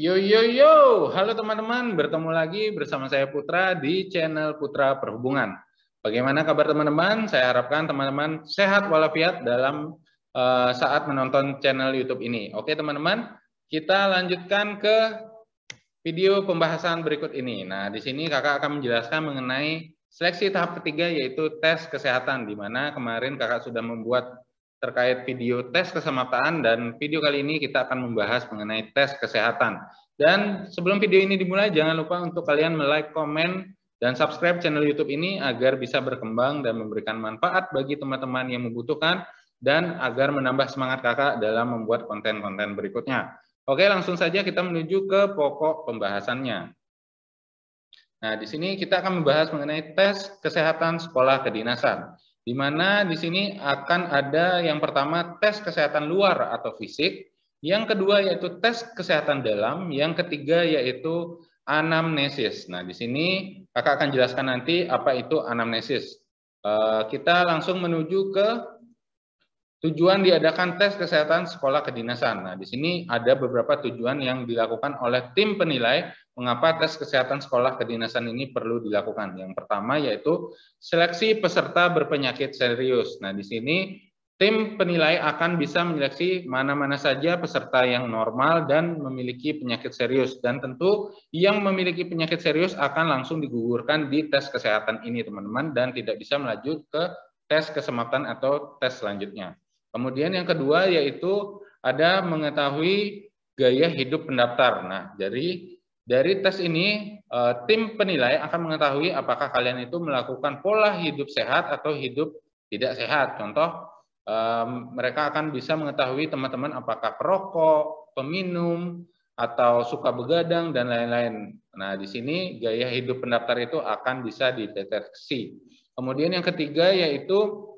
Yo yo yo, halo teman-teman, bertemu lagi bersama saya Putra di channel Putra Perhubungan. Bagaimana kabar teman-teman? Saya harapkan teman-teman sehat walafiat dalam saat menonton channel YouTube ini. Oke teman-teman, kita lanjutkan ke video pembahasan berikut ini. Nah, di sini kakak akan menjelaskan mengenai seleksi tahap ketiga yaitu tes kesehatan, di mana kemarin kakak sudah membuat terkait video tes keselamatan, dan video kali ini kita akan membahas mengenai tes kesehatan. Dan sebelum video ini dimulai, jangan lupa untuk kalian like, komen, dan subscribe channel YouTube ini agar bisa berkembang dan memberikan manfaat bagi teman-teman yang membutuhkan, dan agar menambah semangat kakak dalam membuat konten-konten berikutnya. Oke, langsung saja kita menuju ke pokok pembahasannya. Nah, di sini kita akan membahas mengenai tes kesehatan sekolah kedinasan, di mana di sini akan ada yang pertama tes kesehatan luar atau fisik, yang kedua yaitu tes kesehatan dalam, yang ketiga yaitu anamnesis. Nah, di sini kakak akan jelaskan nanti apa itu anamnesis. Kita langsung menuju ke tujuan diadakan tes kesehatan sekolah kedinasan. Nah, di sini ada beberapa tujuan yang dilakukan oleh tim penilai mengapa tes kesehatan sekolah kedinasan ini perlu dilakukan. Yang pertama yaitu seleksi peserta berpenyakit serius. Nah, di sini tim penilai akan bisa menyeleksi mana-mana saja peserta yang normal dan memiliki penyakit serius. Dan tentu yang memiliki penyakit serius akan langsung digugurkan di tes kesehatan ini, teman-teman, dan tidak bisa melaju ke tes keselamatan atau tes selanjutnya. Kemudian yang kedua yaitu ada mengetahui gaya hidup pendaftar. Nah, dari tes ini tim penilai akan mengetahui apakah kalian itu melakukan pola hidup sehat atau hidup tidak sehat. Contoh, mereka akan bisa mengetahui teman-teman apakah perokok, peminum, atau suka begadang, dan lain-lain. Nah, di sini gaya hidup pendaftar itu akan bisa dideteksi. Kemudian yang ketiga yaitu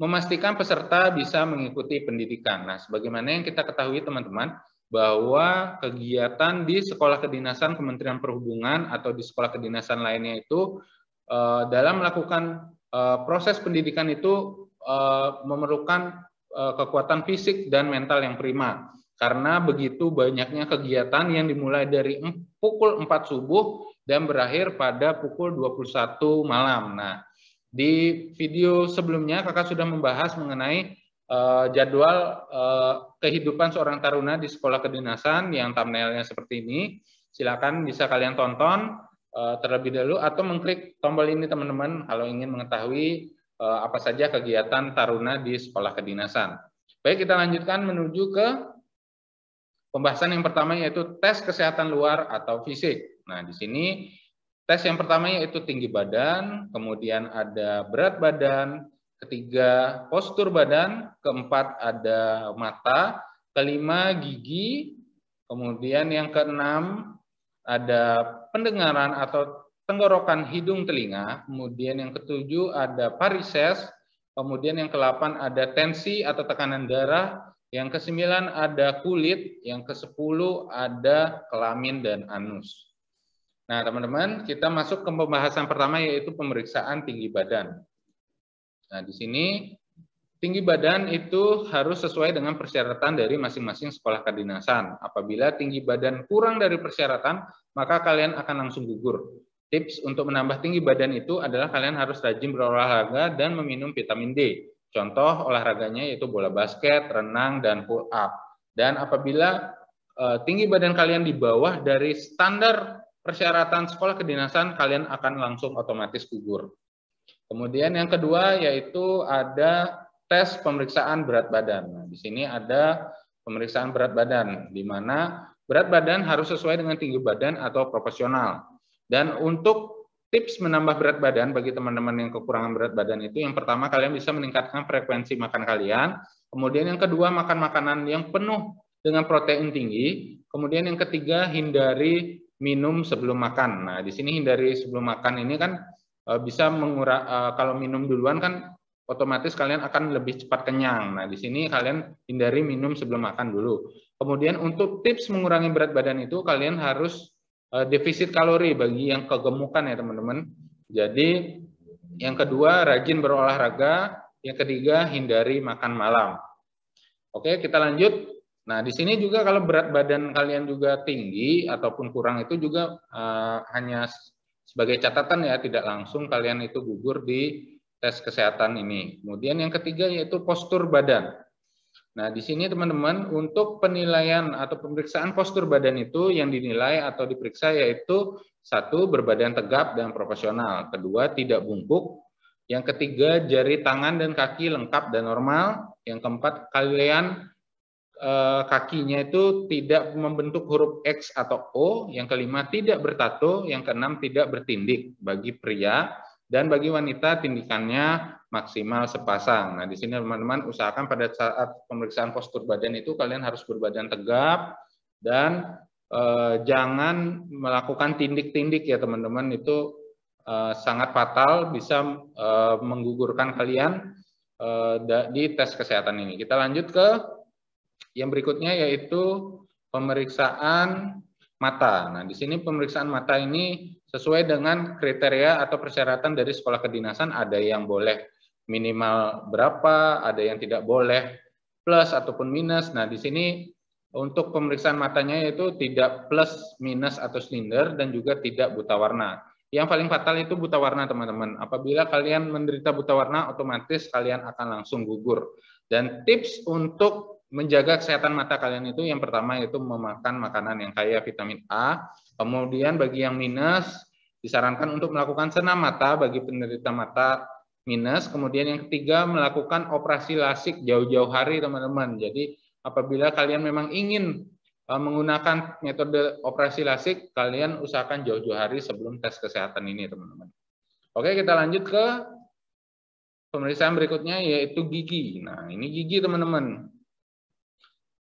memastikan peserta bisa mengikuti pendidikan. Nah, sebagaimana yang kita ketahui teman-teman, bahwa kegiatan di sekolah kedinasan Kementerian Perhubungan atau di sekolah kedinasan lainnya itu dalam melakukan proses pendidikan itu memerlukan kekuatan fisik dan mental yang prima. Karena begitu banyaknya kegiatan yang dimulai dari pukul 4 subuh dan berakhir pada pukul 21 malam. Nah, di video sebelumnya kakak sudah membahas mengenai jadwal kehidupan seorang taruna di sekolah kedinasan yang thumbnailnya seperti ini. Silakan bisa kalian tonton terlebih dahulu atau mengklik tombol ini teman-teman kalau ingin mengetahui apa saja kegiatan taruna di sekolah kedinasan. Baik, kita lanjutkan menuju ke pembahasan yang pertama yaitu tes kesehatan luar atau fisik. Nah, di sini tes yang pertama yaitu tinggi badan, kemudian ada berat badan, ketiga postur badan, keempat ada mata, kelima gigi, kemudian yang keenam ada pendengaran atau tenggorokan hidung telinga, kemudian yang ketujuh ada varises, kemudian yang kedelapan ada tensi atau tekanan darah, yang kesembilan ada kulit, yang kesepuluh ada kelamin dan anus. Nah, teman-teman, kita masuk ke pembahasan pertama yaitu pemeriksaan tinggi badan. Nah, di sini tinggi badan itu harus sesuai dengan persyaratan dari masing-masing sekolah kedinasan. Apabila tinggi badan kurang dari persyaratan, maka kalian akan langsung gugur. Tips untuk menambah tinggi badan itu adalah kalian harus rajin berolahraga dan meminum vitamin D. Contoh olahraganya yaitu bola basket, renang, dan pull up. Dan apabila tinggi badan kalian di bawah dari standar persyaratan sekolah kedinasan, kalian akan langsung otomatis gugur. Kemudian yang kedua yaitu ada tes pemeriksaan berat badan. Nah, di sini ada pemeriksaan berat badan, di mana berat badan harus sesuai dengan tinggi badan atau proporsional. Dan untuk tips menambah berat badan bagi teman-teman yang kekurangan berat badan itu, yang pertama kalian bisa meningkatkan frekuensi makan kalian. Kemudian yang kedua makan makanan yang penuh dengan protein tinggi. Kemudian yang ketiga hindari minum sebelum makan. Nah, di sini hindari sebelum makan ini kan bisa mengurangi, kalau minum duluan kan otomatis kalian akan lebih cepat kenyang. Nah, di sini kalian hindari minum sebelum makan dulu. Kemudian untuk tips mengurangi berat badan itu kalian harus defisit kalori bagi yang kegemukan ya teman-teman. Jadi yang kedua rajin berolahraga, yang ketiga hindari makan malam. Oke, kita lanjut. Nah, di sini juga kalau berat badan kalian juga tinggi ataupun kurang itu juga hanya sebagai catatan ya, tidak langsung kalian itu gugur di tes kesehatan ini. Kemudian yang ketiga yaitu postur badan. Nah, di sini teman-teman untuk penilaian atau pemeriksaan postur badan itu yang dinilai atau diperiksa yaitu satu, berbadan tegap dan proporsional. Kedua, tidak bungkuk. Yang ketiga, jari tangan dan kaki lengkap dan normal. Yang keempat, kalian kakinya itu tidak membentuk huruf X atau O. Yang kelima, tidak bertato. Yang keenam, tidak bertindik bagi pria. Dan bagi wanita, tindikannya maksimal sepasang. Nah, di sini teman-teman usahakan pada saat pemeriksaan postur badan itu kalian harus berbadan tegap dan jangan melakukan tindik-tindik ya teman-teman. Itu sangat fatal, bisa menggugurkan kalian di tes kesehatan ini. Kita lanjut ke yang berikutnya yaitu pemeriksaan mata. Nah, di sini pemeriksaan mata ini sesuai dengan kriteria atau persyaratan dari sekolah kedinasan, ada yang boleh minimal berapa, ada yang tidak boleh plus ataupun minus. Nah, di sini untuk pemeriksaan matanya yaitu tidak plus, minus atau silinder dan juga tidak buta warna. Yang paling fatal itu buta warna, teman-teman. Apabila kalian menderita buta warna, otomatis kalian akan langsung gugur. Dan tips untuk menjaga kesehatan mata kalian itu yang pertama yaitu memakan makanan yang kaya vitamin A. Kemudian bagi yang minus disarankan untuk melakukan senam mata bagi penderita mata minus. Kemudian yang ketiga melakukan operasi lasik jauh-jauh hari teman-teman. Jadi apabila kalian memang ingin menggunakan metode operasi lasik, kalian usahakan jauh-jauh hari sebelum tes kesehatan ini teman-teman. Oke, kita lanjut ke pemeriksaan berikutnya yaitu gigi. Nah, ini gigi teman-teman.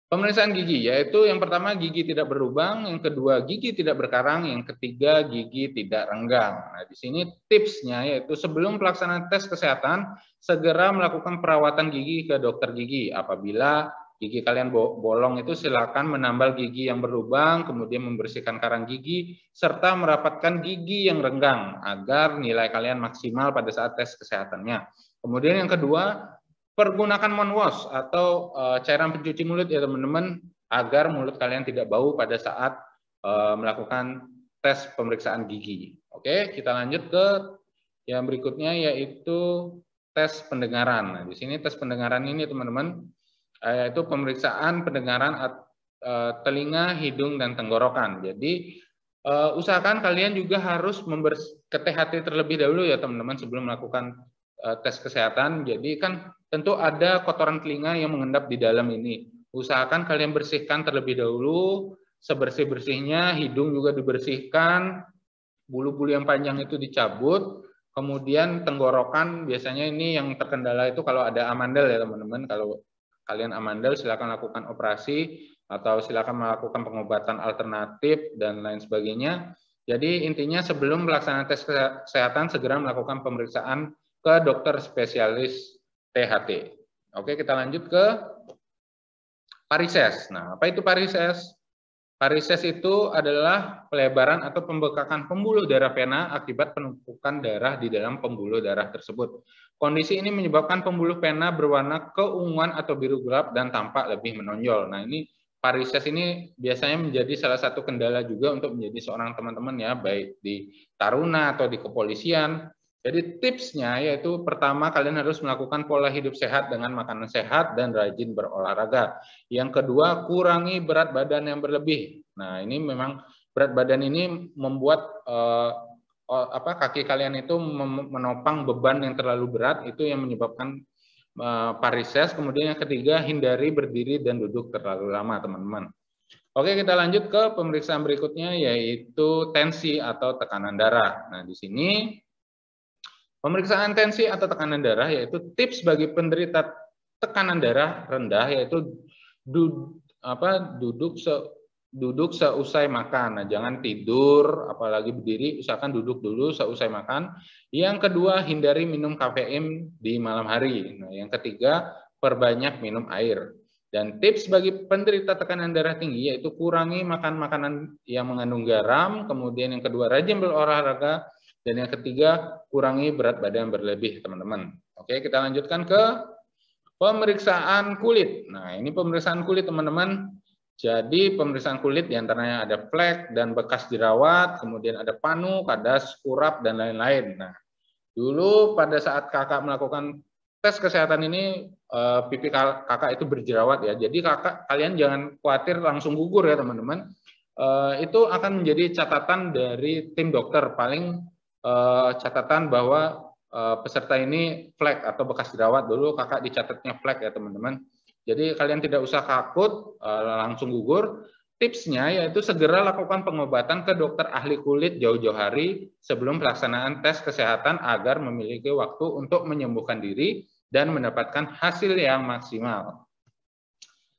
Pemeriksaan gigi yaitu yang pertama gigi tidak berlubang, yang kedua gigi tidak berkarang, yang ketiga gigi tidak renggang. Nah, di sini tipsnya yaitu sebelum pelaksanaan tes kesehatan segera melakukan perawatan gigi ke dokter gigi. Apabila gigi kalian bolong itu silakan menambal gigi yang berlubang, kemudian membersihkan karang gigi serta merapatkan gigi yang renggang agar nilai kalian maksimal pada saat tes kesehatannya. Kemudian yang kedua, pergunakan mouthwash atau cairan pencuci mulut ya teman-teman agar mulut kalian tidak bau pada saat melakukan tes pemeriksaan gigi. Oke, kita lanjut ke yang berikutnya yaitu tes pendengaran. Nah, di sini tes pendengaran ini teman-teman yaitu pemeriksaan pendengaran telinga, hidung dan tenggorokan. Jadi usahakan kalian juga harus ke THT terlebih dahulu ya teman-teman sebelum melakukan tes kesehatan. Jadi kan tentu ada kotoran telinga yang mengendap di dalam ini. Usahakan kalian bersihkan terlebih dahulu, sebersih-bersihnya, hidung juga dibersihkan, bulu-bulu yang panjang itu dicabut, kemudian tenggorokan biasanya ini yang terkendala itu kalau ada amandel ya teman-teman. Kalau kalian amandel silakan lakukan operasi atau silakan melakukan pengobatan alternatif dan lain sebagainya. Jadi intinya sebelum pelaksanaan tes kesehatan segera melakukan pemeriksaan ke dokter spesialis THT. Oke, kita lanjut ke varises. Nah, apa itu varises? Varises itu adalah pelebaran atau pembekakan pembuluh darah vena akibat penumpukan darah di dalam pembuluh darah tersebut. Kondisi ini menyebabkan pembuluh vena berwarna keunguan atau biru gelap dan tampak lebih menonjol. Nah, ini varises ini biasanya menjadi salah satu kendala juga untuk menjadi seorang teman-teman ya, baik di taruna atau di kepolisian. Jadi tipsnya yaitu pertama kalian harus melakukan pola hidup sehat dengan makanan sehat dan rajin berolahraga. Yang kedua kurangi berat badan yang berlebih. Nah ini memang berat badan ini membuat kaki kalian itu menopang beban yang terlalu berat, itu yang menyebabkan varises. Kemudian yang ketiga hindari berdiri dan duduk terlalu lama teman-teman. Oke, kita lanjut ke pemeriksaan berikutnya yaitu tensi atau tekanan darah. Nah di sini pemeriksaan tensi atau tekanan darah yaitu tips bagi penderita tekanan darah rendah yaitu duduk seusai makan. Nah, jangan tidur apalagi berdiri, usahakan duduk dulu seusai makan. Yang kedua, hindari minum kafein di malam hari. Nah, yang ketiga, perbanyak minum air. Dan tips bagi penderita tekanan darah tinggi yaitu kurangi makan makanan yang mengandung garam, kemudian yang kedua rajin berolahraga, dan yang ketiga, kurangi berat badan berlebih, teman-teman. Oke, kita lanjutkan ke Pemeriksaan kulit. Nah, ini pemeriksaan kulit, teman-teman. Jadi, pemeriksaan kulit diantaranya ada flek dan bekas jerawat, kemudian ada panu, kadas, kurap, dan lain-lain. Nah, dulu pada saat kakak melakukan tes kesehatan ini, pipi kakak itu berjerawat ya. Jadi, kalian jangan khawatir langsung gugur ya, teman-teman. Itu akan menjadi catatan dari tim dokter. Paling catatan bahwa peserta ini flek atau bekas jerawat, dulu kakak dicatatnya flek ya teman-teman. Jadi kalian tidak usah takut langsung gugur. Tipsnya yaitu segera lakukan pengobatan ke dokter ahli kulit jauh-jauh hari sebelum pelaksanaan tes kesehatan agar memiliki waktu untuk menyembuhkan diri dan mendapatkan hasil yang maksimal.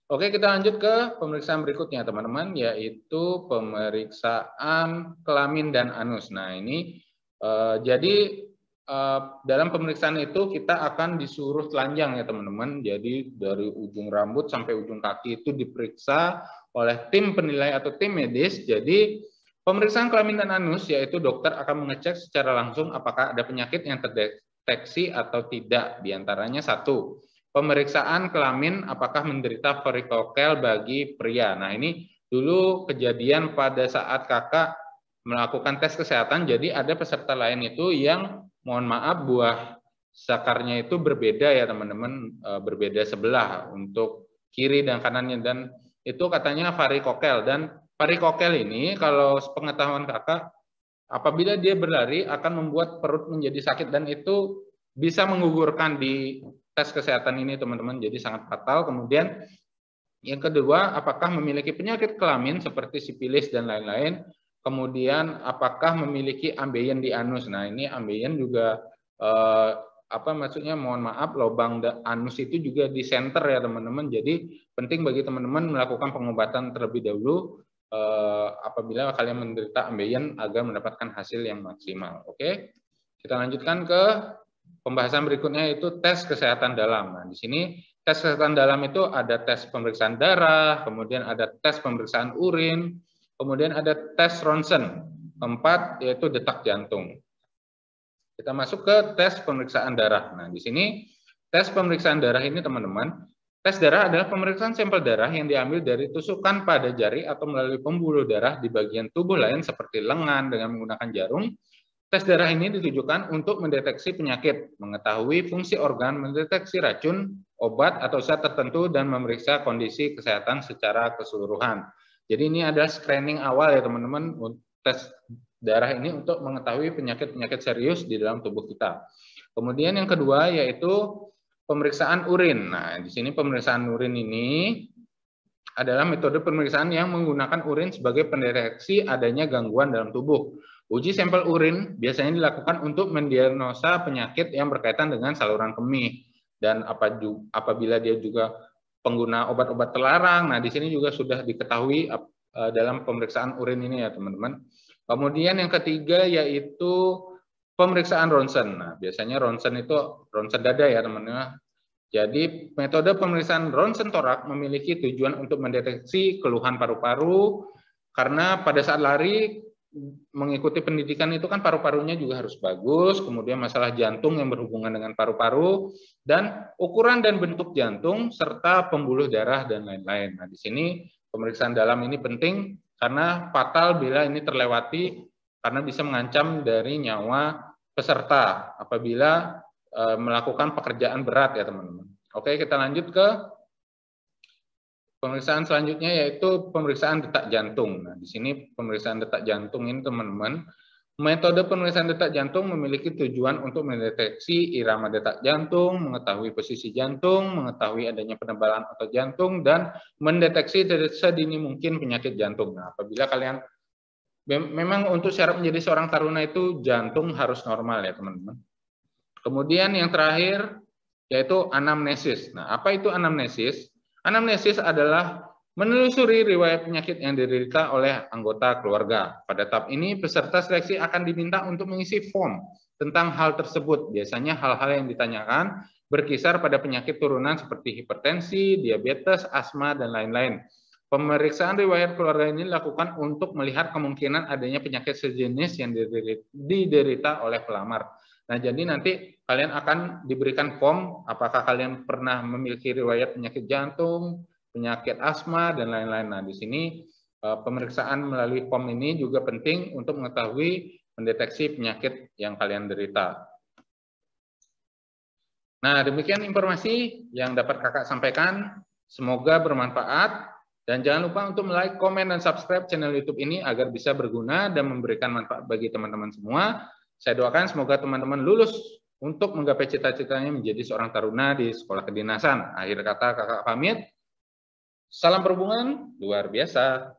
Oke, kita lanjut ke pemeriksaan berikutnya teman-teman, yaitu pemeriksaan kelamin dan anus. Nah ini jadi dalam pemeriksaan itu kita akan disuruh telanjang ya teman-teman. Jadi dari ujung rambut sampai ujung kaki itu diperiksa oleh tim penilai atau tim medis. Jadi pemeriksaan kelamin dan anus yaitu dokter akan mengecek secara langsung apakah ada penyakit yang terdeteksi atau tidak. Di antaranya satu, pemeriksaan kelamin apakah menderita varikokel bagi pria. Nah ini dulu kejadian pada saat kakak melakukan tes kesehatan, jadi ada peserta lain itu yang mohon maaf buah sakarnya itu berbeda ya teman-teman, berbeda sebelah untuk kiri dan kanannya, dan itu katanya varikokel. Dan varikokel ini kalau pengetahuan kakak, apabila dia berlari akan membuat perut menjadi sakit dan itu bisa menggugurkan di tes kesehatan ini teman-teman, jadi sangat fatal. Kemudian yang kedua, apakah memiliki penyakit kelamin seperti sifilis dan lain-lain. Kemudian apakah memiliki ambeien di anus. Nah ini ambeien juga apa maksudnya, mohon maaf, lubang anus itu juga di center ya teman-teman. Jadi penting bagi teman-teman melakukan pengobatan terlebih dahulu apabila kalian menderita ambeien agar mendapatkan hasil yang maksimal. Oke, kita lanjutkan ke pembahasan berikutnya, yaitu tes kesehatan dalam. Nah di sini tes kesehatan dalam itu ada tes pemeriksaan darah, kemudian ada tes pemeriksaan urin, kemudian ada tes ronsen. Keempat yaitu detak jantung. Kita masuk ke tes pemeriksaan darah. Nah, di sini tes pemeriksaan darah ini teman-teman, tes darah adalah pemeriksaan sampel darah yang diambil dari tusukan pada jari atau melalui pembuluh darah di bagian tubuh lain seperti lengan dengan menggunakan jarum. Tes darah ini ditujukan untuk mendeteksi penyakit, mengetahui fungsi organ, mendeteksi racun, obat atau zat tertentu, dan memeriksa kondisi kesehatan secara keseluruhan. Jadi ini adalah screening awal ya teman-teman, tes darah ini untuk mengetahui penyakit-penyakit serius di dalam tubuh kita. Kemudian yang kedua yaitu pemeriksaan urin. Nah, di sini pemeriksaan urin ini adalah metode pemeriksaan yang menggunakan urin sebagai pendeteksi adanya gangguan dalam tubuh. Uji sampel urin biasanya dilakukan untuk mendiagnosa penyakit yang berkaitan dengan saluran kemih, dan apabila dia juga pengguna obat-obat terlarang. Nah, di sini juga sudah diketahui dalam pemeriksaan urin ini ya, teman-teman. Kemudian yang ketiga yaitu pemeriksaan ronsen. Nah, biasanya ronsen itu ronsen dada ya, teman-teman. Jadi, metode pemeriksaan ronsen torak memiliki tujuan untuk mendeteksi keluhan paru-paru, karena pada saat lari mengikuti pendidikan itu kan paru-parunya juga harus bagus, kemudian masalah jantung yang berhubungan dengan paru-paru, dan ukuran dan bentuk jantung, serta pembuluh darah dan lain-lain. Nah, di sini pemeriksaan dalam ini penting karena fatal bila ini terlewati, karena bisa mengancam dari nyawa peserta apabila melakukan pekerjaan berat ya teman-teman. Oke, kita lanjut ke pemeriksaan selanjutnya yaitu pemeriksaan detak jantung. Nah, di sini pemeriksaan detak jantung ini teman-teman, metode pemeriksaan detak jantung memiliki tujuan untuk mendeteksi irama detak jantung, mengetahui posisi jantung, mengetahui adanya penebalan otot jantung, dan mendeteksi sedini mungkin penyakit jantung. Nah, apabila kalian memang untuk syarat menjadi seorang taruna itu jantung harus normal ya teman-teman. Kemudian yang terakhir yaitu anamnesis. Nah, apa itu anamnesis? Anamnesis adalah menelusuri riwayat penyakit yang diderita oleh anggota keluarga. Pada tahap ini, peserta seleksi akan diminta untuk mengisi form tentang hal tersebut. Biasanya hal-hal yang ditanyakan berkisar pada penyakit turunan seperti hipertensi, diabetes, asma, dan lain-lain. Pemeriksaan riwayat keluarga ini dilakukan untuk melihat kemungkinan adanya penyakit sejenis yang diderita oleh pelamar. Nah, jadi nanti kalian akan diberikan form apakah kalian pernah memiliki riwayat penyakit jantung, penyakit asma, dan lain-lain. Nah, di sini pemeriksaan melalui form ini juga penting untuk mengetahui mendeteksi penyakit yang kalian derita. Nah, demikian informasi yang dapat kakak sampaikan. Semoga bermanfaat. Dan jangan lupa untuk like, komen, dan subscribe channel YouTube ini agar bisa berguna dan memberikan manfaat bagi teman-teman semua. Saya doakan semoga teman-teman lulus untuk menggapai cita-citanya menjadi seorang taruna di sekolah kedinasan. Akhir kata kakak pamit. Salam perhubungan luar biasa.